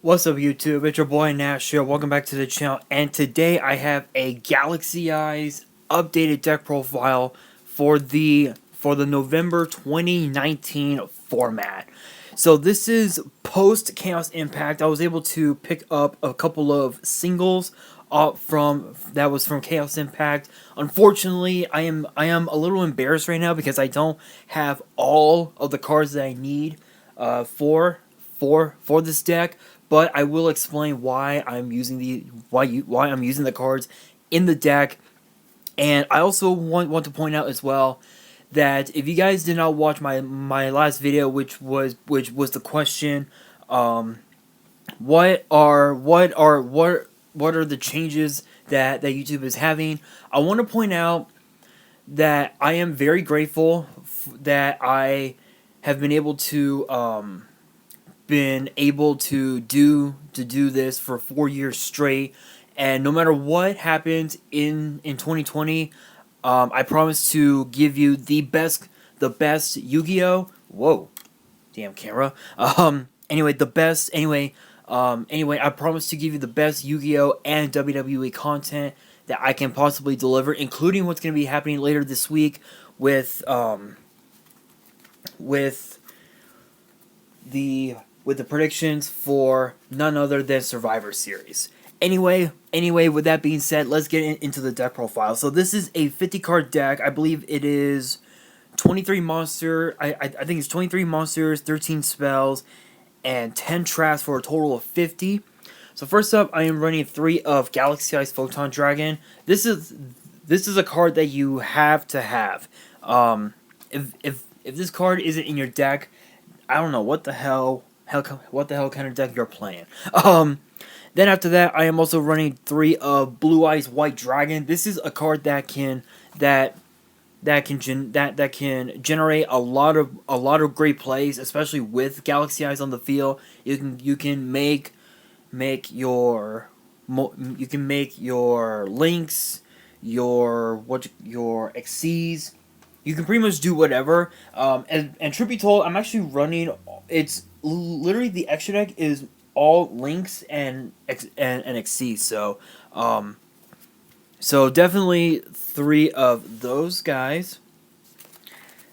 What's up, YouTube? It's your boy Nash here. Welcome back to the channel, and today I have a Galaxy Eyes updated deck profile for the November 2019 format. So this is post Chaos Impact. I was able to pick up a couple of singles from Chaos Impact. Unfortunately, I am a little embarrassed right now because I don't have all of the cards that I need for this deck, but I will explain why I'm using why I'm using the cards in the deck. And I also want to point out as well that if you guys did not watch my last video, which was the question, what are the changes that YouTube is having, I want to point out that I am very grateful that I have been able to do this for 4 years straight, and no matter what happens in 2020, I promise to give you the best Yu-Gi-Oh. Whoa, damn camera. Anyway, I promise to give you the best Yu-Gi-Oh and WWE content that I can possibly deliver, including what's going to be happening later this week with the predictions for none other than Survivor Series. Anyway, with that being said, let's get into the deck profile. So this is a 50 card deck. I believe it is 23 monster. I think it's 23 monsters, 13 spells, and 10 traps for a total of 50. So first up, I am running 3 of Galaxy Eyes Photon Dragon. This is a card that you have to have. If this card isn't in your deck, I don't know what the hell kind of deck you're playing. Then after that, I am also running 3 of Blue Eyes White Dragon. This is a card that can generate a lot of great plays, especially with Galaxy Eyes on the field. You can make your links, your Xyz. You can pretty much do whatever. And truth be told, I'm actually running. It's literally the extra deck is all links and Xyz. So definitely 3 of those guys.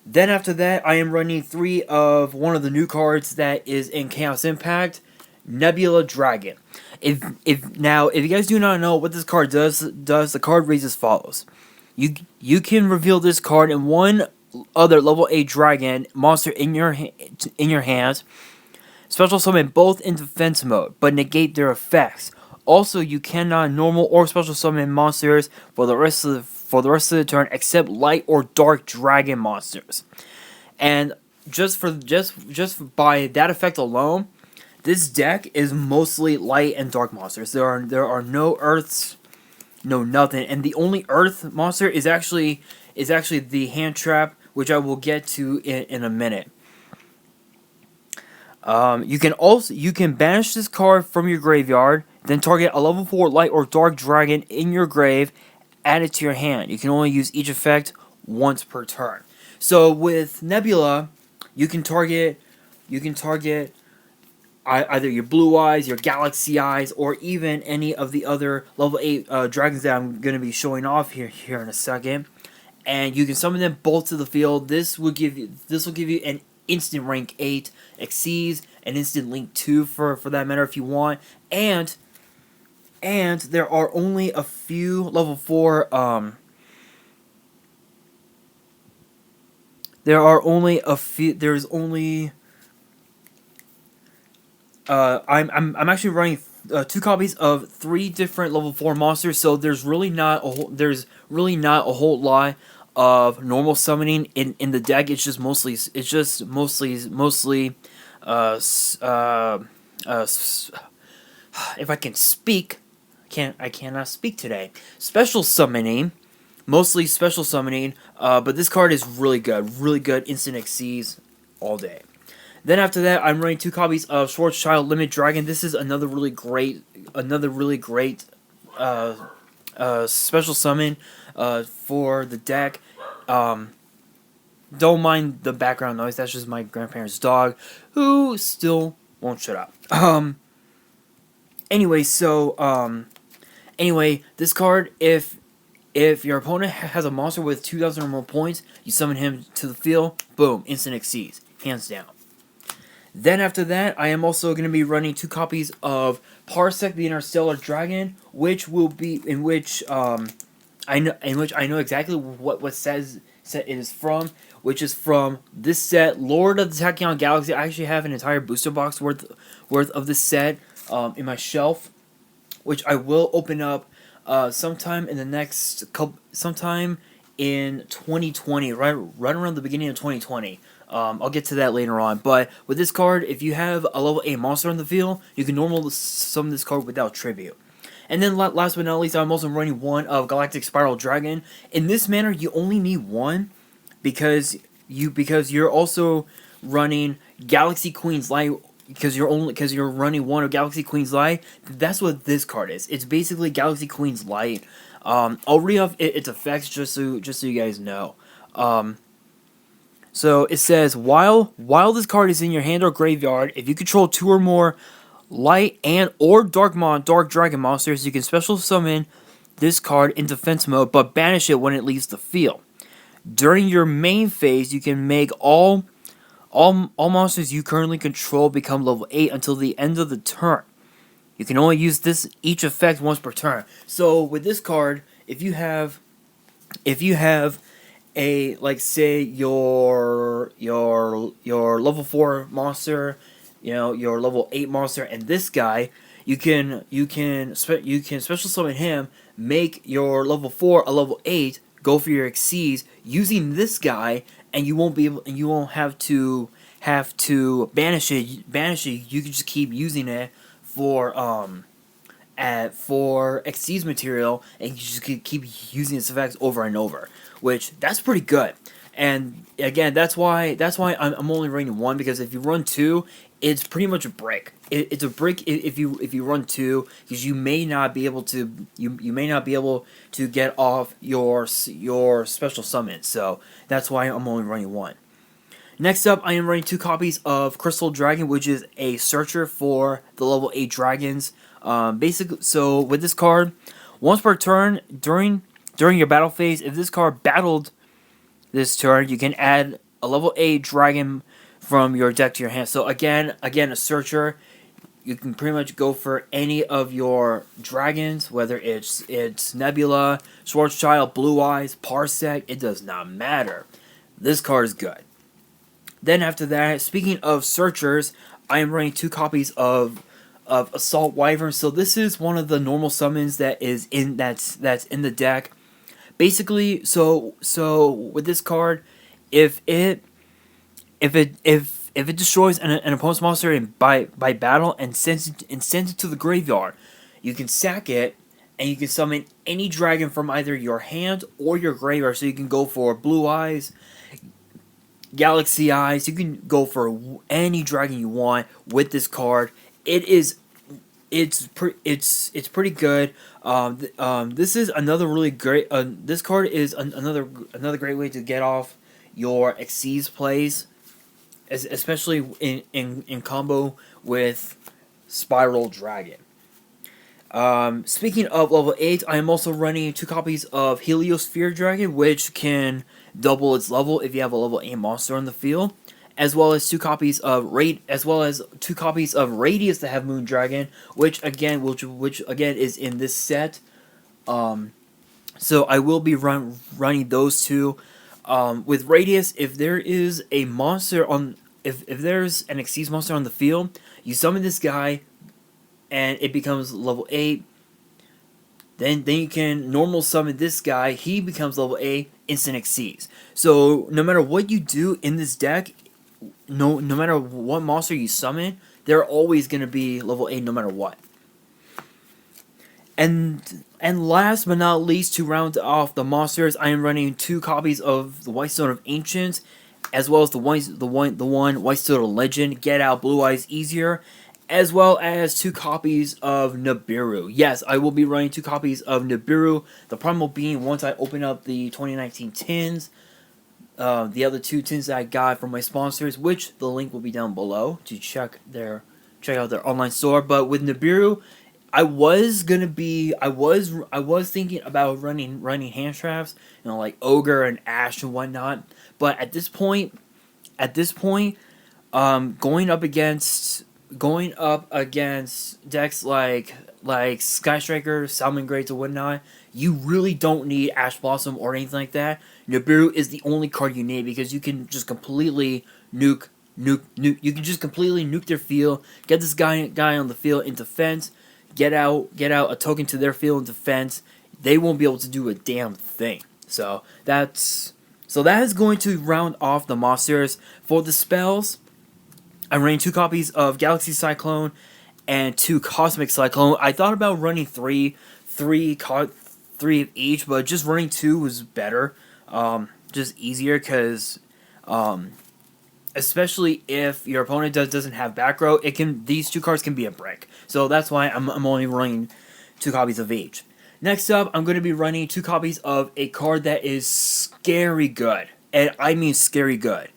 Then after that, I am running 3 of one of the new cards that is in Chaos Impact, Nebula Dragon. If you guys do not know what this card does, the card reads as follows. You can reveal this card and one other level 8 dragon monster in your hands. Special summon both in defense mode, but negate their effects. Also, you cannot normal or special summon monsters for the rest of the turn except light or dark dragon monsters. And just by that effect alone, this deck is mostly light and dark monsters. There are no earths, no nothing, and the only earth monster is actually the hand trap, which I will get to in a minute. You can banish this card from your graveyard, then target a level 4 light or dark dragon in your grave, add it to your hand. You can only use each effect once per turn. So with Nebula, you can target either your Blue Eyes, your Galaxy Eyes, or even any of the other level 8 dragons that I'm going to be showing off here in a second. And you can summon them both to the field. This will give you an instant rank 8 Xyz, an instant link 2 for that matter if you want. And there are only a few level 4 I'm actually running 2 copies of 3 different level 4 monsters, so there's really not a whole lot of normal summoning in the deck. It's just mostly if I can speak, I cannot speak today. Special summoning, mostly special summoning. But this card is really good instant Xyz all day. Then after that, I'm running 2 copies of Schwarzschild Limit Dragon. This is another really great special summon for the deck. Don't mind the background noise. That's just my grandparents' dog, who still won't shut up. Anyway, anyway, this card, if your opponent has a monster with 2,000 or more points, you summon him to the field, boom, instant exceeds, hands down. Then after that, I am also going to be running 2 copies of Parsec the Interstellar Dragon, which will be in which I know exactly what set it is from, which is from this set, Lord of the Tachyon Galaxy. I actually have an entire booster box worth of this set in my shelf, which I will open up sometime in the next sometime in 2020, right around the beginning of 2020. I'll get to that later on. But with this card, if you have a level 8 monster on the field, you can normally summon this card without tribute. And then last but not least, I'm also running 1 of Galactic Spiral Dragon. In this manner, you only need 1 because you're also running Galaxy Queen's Light, because you're running 1 of Galaxy Queen's Light. That's what this card is. It's basically Galaxy Queen's Light. I'll read off its effects just so you guys know. So it says, while this card is in your hand or graveyard, if you control 2 or more light and or dark dragon monsters, you can special summon this card in defense mode, but banish it when it leaves the field. During your main phase, you can make all monsters you currently control become level 8 until the end of the turn. You can only use each effect once per turn. So with this card, if you have a, like, say your level 4 monster, your level 8 monster, and this guy, you can special summon him, make your level 4 a level 8, go for your exceeds using this guy, and you won't have to banish it. You can just keep using it for exceeds material, and you just keep using its effects over and over, which that's pretty good. And again, that's why I'm only running 1, because if you run 2, it's pretty much a brick. It's a brick if you run 2, because you may not be able to get off your special summon. So that's why I'm only running 1. Next up, I am running 2 copies of Crystal Dragon, which is a searcher for the level 8 dragons. Basically, so with this card, once per turn during your battle phase, if this card battled this turn, you can add a level 8 dragon from your deck to your hand. So again, a searcher, you can pretty much go for any of your dragons, whether it's Nebula, Schwarzschild, Blue Eyes, Parsec, it does not matter. This card is good. Then after that, speaking of searchers, I am running 2 copies of Assault Wyvern. So this is one of the normal summons that's in the deck. Basically, so with this card, if it destroys an opponent's monster by battle and sends it to the graveyard, you can sack it and you can summon any dragon from either your hand or your graveyard. So you can go for Blue Eyes, Galaxy Eyes. You can go for any dragon you want with this card. It's pretty good. This is another really great. This card is another great way to get off your exceeds plays, especially in combo with Spiral Dragon. Speaking of level 8, I am also running 2 copies of Heliosphere Dragon, which can double its level if you have a level 8 monster on the field, as well as 2 copies of Radius that have Moon Dragon, which again is in this set. So I will be running those 2. With Radius, if there is a monster if there's an Exceeds monster on the field, you summon this guy, and it becomes level 8. Then you can normal summon this guy. He becomes level 8, instant Exceeds. So no matter what you do in this deck, no matter what monster you summon, they're always gonna be level 8 no matter what. And last but not least, to round off the monsters, I am running 2 copies of the White Stone of Ancients, as well as the one White Stone of Legend. Get out Blue Eyes easier, as well as 2 copies of Nibiru. Yes, I will be running 2 copies of Nibiru. The primal being once I open up the 2019 tins. The other 2 tins that I got from my sponsors, which the link will be down below to check out their online store. But with Nibiru, I was thinking about running hand traps, like ogre and ash and whatnot. But at this point, going up against decks like Sky Striker, Salmon Greats, and whatnot, you really don't need Ash Blossom or anything like that. Nibiru is the only card you need because you can just completely nuke. You can just completely nuke their field, get this guy on the field in defense, get out a token to their field in defense. They won't be able to do a damn thing. So that is going to round off the monsters. For the spells, I'm running 2 copies of Galaxy Cyclone and 2 Cosmic Cyclone. I thought about running three of each, but just running 2 was better. Just easier because, especially if your opponent doesn't have back row, these 2 cards can be a brick. So that's why I'm only running 2 copies of each. Next up, I'm going to be running 2 copies of a card that is scary good, and I mean scary good.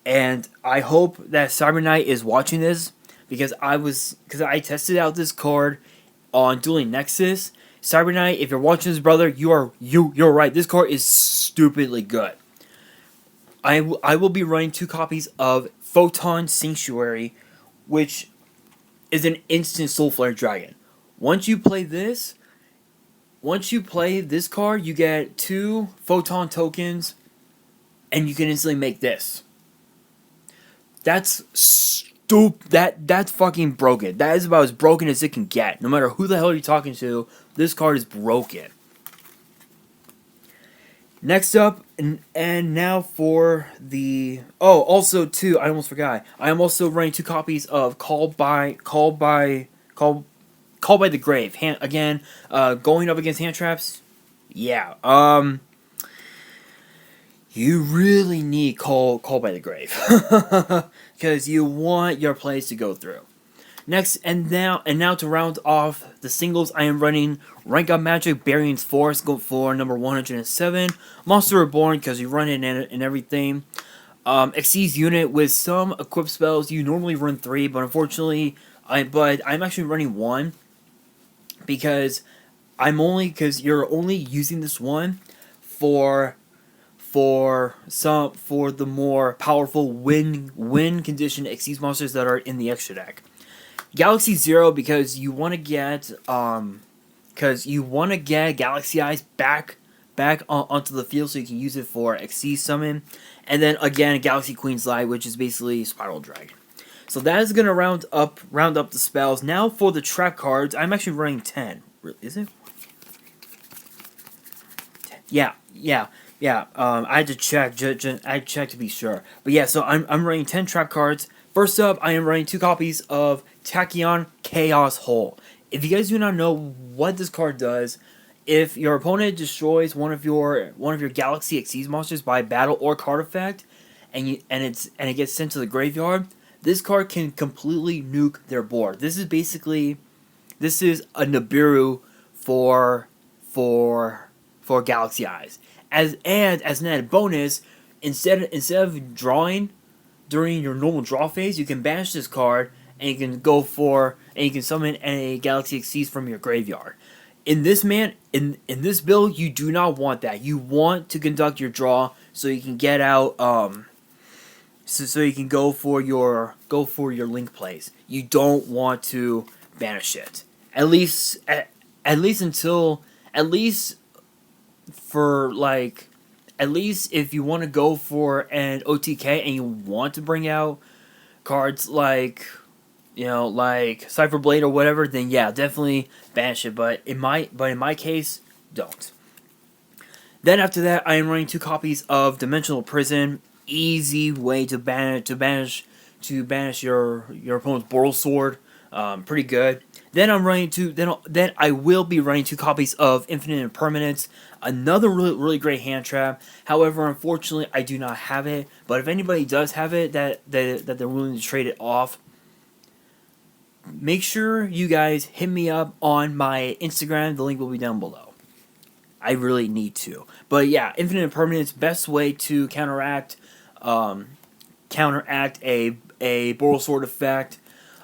And I hope that Cyber Knight is watching this because I tested out this card on Dueling Nexus. Cyber Knight, if you're watching this, brother, you're right. This card is stupidly good. I will be running 2 copies of Photon Sanctuary, which is an instant Soul Flare Dragon. Once you play this card, you get 2 Photon tokens, and you can instantly make this. That's that's fucking broken. That is about as broken as it can get. No matter who the hell you're talking to, this card is broken. Next up, and now for the... Oh, also, too, I almost forgot. I am also running 2 copies of Called by the Grave. Again, going up against hand traps. Yeah. You really need Call by the Grave. Because you want your plays to go through. Next, and now to round off the singles, I am running Rank Up Magic Barion's Force, go for number 107. Monster Reborn, because you run it and everything. Xyz unit with some equip spells. You normally run 3, but unfortunately, I'm actually running 1. Because you're only using this one for the more powerful win condition Xyz monsters that are in the extra deck. Galaxy Zero, because you want to get Galaxy Eyes back onto the field so you can use it for Xyz summon, and then again Galaxy Queen's Light, which is basically Spiral Dragon. So that is gonna round up the spells. Now for the trap cards, I'm actually running 10. Is it? 10. Yeah. I had to check. I checked to be sure. But yeah, so I'm running 10 trap cards. First up, I am running 2 copies of Tachyon Chaos Hole. If you guys do not know what this card does, if your opponent destroys one of your Galaxy Xyz monsters by battle or card effect, and it gets sent to the graveyard, this card can completely nuke their board. This is a Nibiru for Galaxy Eyes. As an added bonus, instead of drawing during your normal draw phase, you can banish this card and you can summon a Galaxy Xyz from your graveyard. In this build, you do not want that. You want to conduct your draw so you can get out so you can go for your link plays. You don't want to banish it. At least if you want to go for an OTK and you want to bring out cards like Cypher Blade or whatever, then yeah, definitely banish it. But in my case, don't. Then after that, I am running 2 copies of Dimensional Prison. Easy way to banish your opponent's Boral Sword. Pretty good. Then I will be running 2 copies of Infinite Impermanence. Another really great hand trap. However, unfortunately, I do not have it. But if anybody does have it that they're willing to trade it off, make sure you guys hit me up on my Instagram. The link will be down below. I really need to. But yeah, Infinite Impermanence, best way to counteract a Boral Sword effect.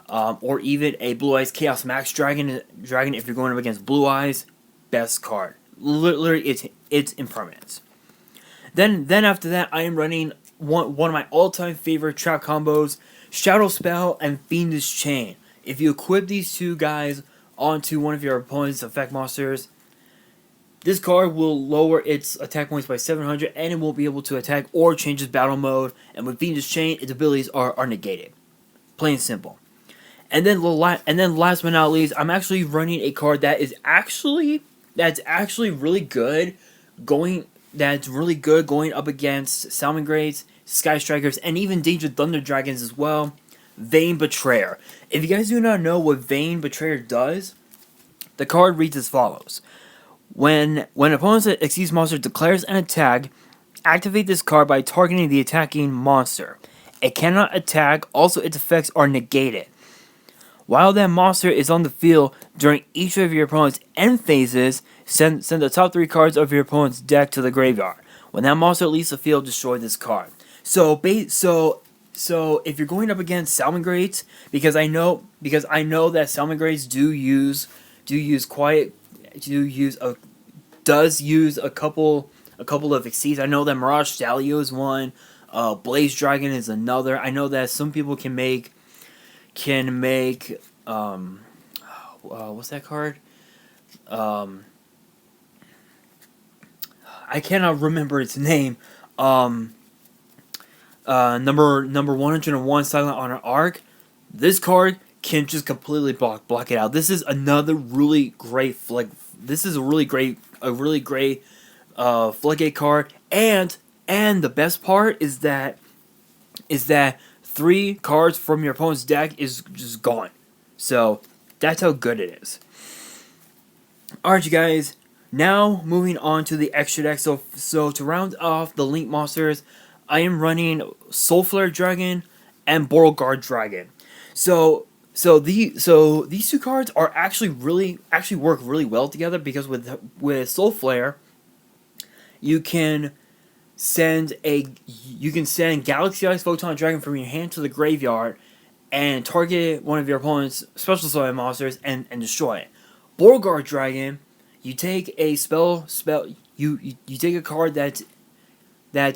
or even a Blue Eyes Chaos Max Dragon if you're going up against Blue Eyes. Best card. Literally, it's impermanence. Then after that, I am running one of my all-time favorite trap combos, Shadow Spell and Fiendish Chain. If you equip these two guys onto one of your opponent's effect monsters, this card will lower its attack points by 700, and it won't be able to attack or change its battle mode. And with Fiendish Chain, its abilities are negated. Plain and simple. And then last but not least, I'm actually running a card that's actually really good going up against Salmon Greats, Sky Strikers, and even Danger Thunder Dragons as well. Vain Betrayer. If you guys do not know what Vain Betrayer does, the card reads as follows. When an opponent's Xyz monster declares an attack, activate this card by targeting the attacking monster. It cannot attack, also its effects are negated. While that monster is on the field during each of your opponent's end phases, send the top 3 cards of your opponent's deck to the graveyard. When that monster leaves the field, destroy this card. So if you're going up against Salmon Greats, because I know that Salmon Greats does use a couple of Xyz. I know that Mirage Stallion is one. Blaze Dragon is another. I know that some people can make what's that card? I cannot remember its name. Number 101, Silent Honor Arc. This card can just completely block it out. This is another really great This is a really great floodgate card, and the best part is that 3 cards from your opponent's deck is just gone. So that's how good it is. Alright, you guys. Now moving on to the extra deck. So to round off the Link monsters, I am running Soul Flare Dragon and Beauregard Dragon. So these 2 cards are actually work really well together, because with Soul Flare, you can send Galaxy Eyes Photon Dragon from your hand to the graveyard and target one of your opponent's special summon monsters and destroy it. Beauregard Dragon, you take a you take a card that's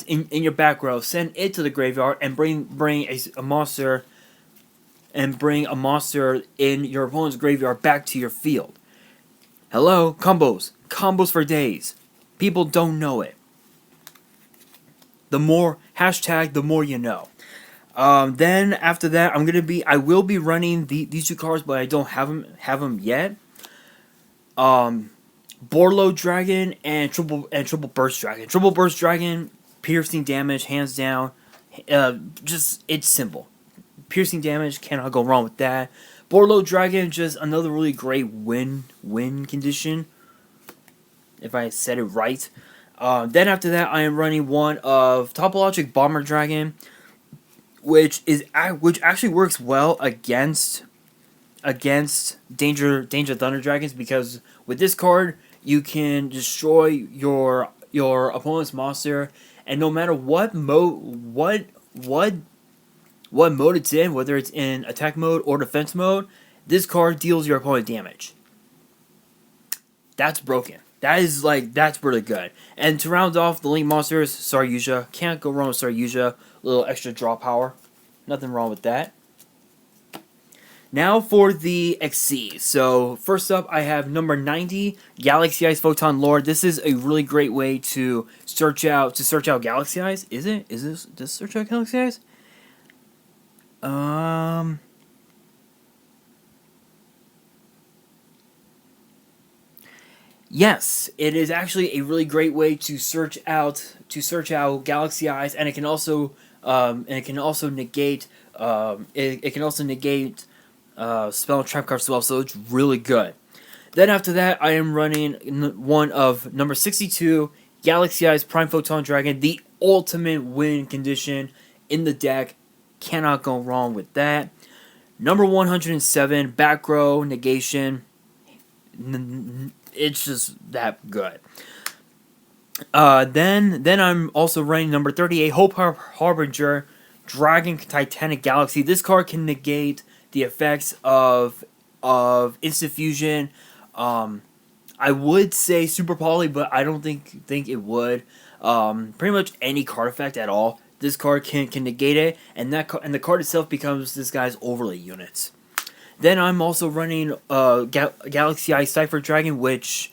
in your back row, send it to the graveyard, and bring a monster in your opponent's graveyard back to your field. Hello, combos for days. People don't know it. The more you know. Then after that, I will be running these 2 cards, but I don't have them yet. Borlo Dragon and Triple Burst Dragon. Triple Burst Dragon, piercing damage, hands down. It's simple. Piercing damage, cannot go wrong with that. Borlo Dragon, just another really great win condition, if I said it right. Then after that, I am running one of Topologic Bomber Dragon, which actually works well against Danger Thunder Dragons, because with this card you can destroy your opponent's monster, and no matter what mode it's in, whether it's in attack mode or defense mode, this card deals your opponent damage. That's broken. That's really good. And to round off the Link monsters, Saryuja. Can't go wrong with Saryuja. Little extra draw power. Nothing wrong with that. Now for the Xyz. So first up, I have number 90, Galaxy Eyes Photon Lord. This is a really great way to search out Galaxy Eyes. Is it? Does search out Galaxy Eyes? Yes, it is actually a really great way to search out Galaxy Eyes, and it can also negate spell and trap cards as well. So it's really good. Then after that, I am running one of number 62, Galaxy Eyes Prime Photon Dragon, the ultimate win condition in the deck. Cannot go wrong with that. Number 107, Back Row Negation. It's just that good. Then I'm also running number 38, Hope Harbinger, Dragon Titanic Galaxy. This card can negate the effects of instant fusion. I would say super poly, but I don't think it would. Pretty much any card effect at all, this card can negate it, and the card itself becomes this guy's overlay units. Then I'm also running Galaxy Eye Cypher Dragon, which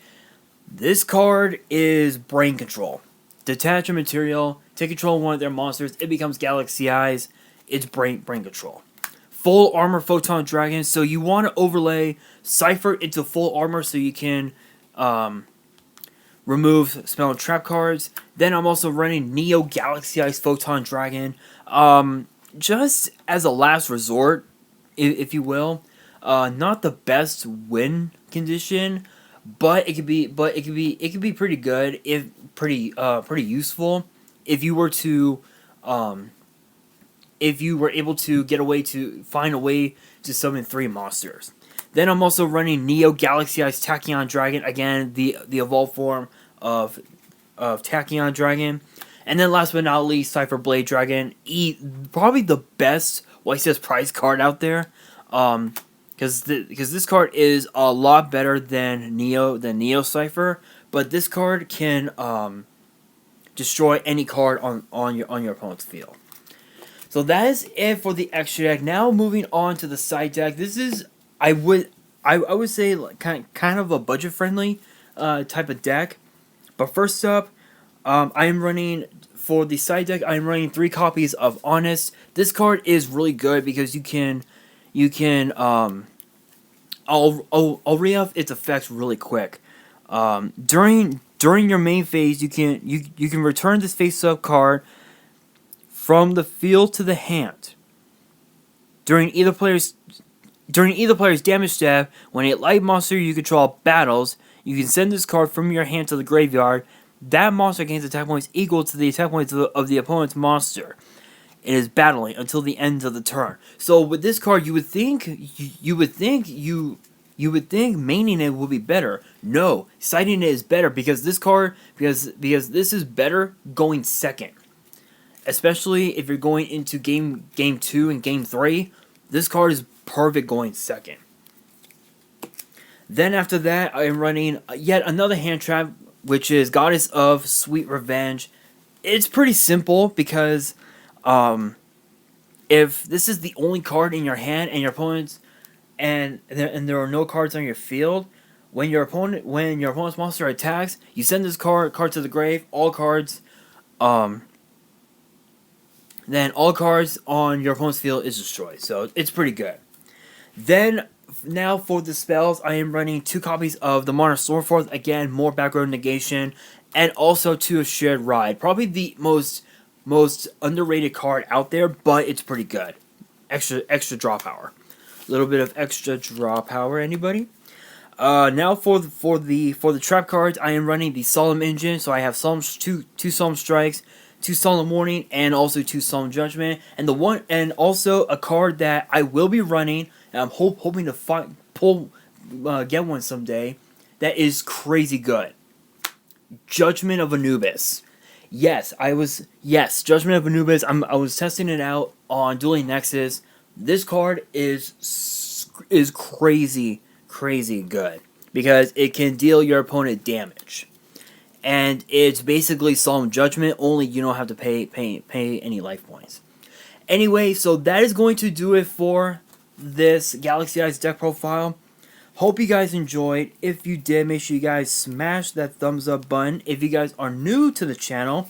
this card is brain control. Detach a material, take control of one of their monsters, it becomes Galaxy Eyes. It's brain control. Full armor Photon Dragon, so you want to overlay Cypher into full armor so you can remove spell and trap cards. Then I'm also running Neo Galaxy Eyes Photon Dragon, just as a last resort, if you will. Not the best win condition, but it could be pretty good, if pretty useful if you were to if you were able to find a way to summon 3 monsters. Then I'm also running Neo Galaxy Eyes Tachyon Dragon, again the evolved form of Tachyon Dragon. And then last but not least, Cypher Blade Dragon, probably the best YCS prize card out there. Because this card is a lot better than Neo Cypher, but this card can destroy any card on your opponent's field. So that is it for the extra deck. Now moving on to the side deck. This is I would say like kind of a budget friendly type of deck. But first up, I am running for the side deck. I am running 3 copies of Honest. This card is really good because you can I'll read off its effects really quick. During your main phase, you can return this face-up card from the field to the hand. During either player's damage step, when a light monster you control battles, you can send this card from your hand to the graveyard. That monster gains attack points equal to the attack points of the opponent's monster. It is battling until the end of the turn. So with this card, you would think maining it would be better. No, siding it is better because this card because this is better going second. Especially if you're going into game 2 and game 3, this card is perfect going second. Then after that, I am running yet another hand trap, which is Goddess of Sweet Revenge. It's pretty simple because if this is the only card in your hand and your opponent's and there are no cards on your field, when your opponent's monster attacks, you send this card to the grave. All cards then all cards on your opponent's field is destroyed. So it's pretty good. Then now for the spells, I am running 2 copies of the Monarch Swordforth. Again, more background negation, and also 2 of Shared Ride. Probably the most underrated card out there, but it's pretty good. Extra draw power. A little bit of extra draw power. Anybody? Now for the trap cards, I am running the Solemn Engine. So I have two Solemn Strikes, 2 Solemn Warning, and also 2 Solemn Judgment, and also a card that I will be running, and I'm hoping to get one someday. That is crazy good. Judgment of Anubis. Yes, Judgment of Anubis. I was testing it out on Dueling Nexus. This card is crazy good because it can deal your opponent damage. And it's basically Solemn Judgment, only you don't have to pay any life points. Anyway, so that is going to do it for this Galaxy Eyes deck profile. Hope you guys enjoyed. If you did, make sure you guys smash that thumbs up button. If you guys are new to the channel,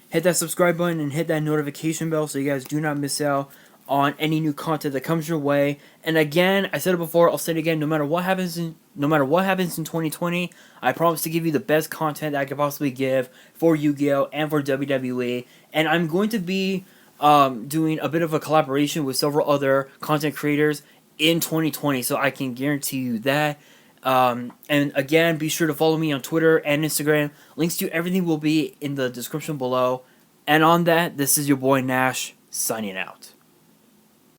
hit that subscribe button and hit that notification bell so you guys do not miss out on any new content that comes your way. And again, I said it before, I'll say it again, no matter what happens in 2020, I promise to give you the best content that I could possibly give for Yu-Gi-Oh! And for WWE. And I'm going to be doing a bit of a collaboration with several other content creators in 2020, so I can guarantee you that. And again, be sure to follow me on Twitter and Instagram. Links to everything will be in the description below. And on that, this is your boy Nash, signing out.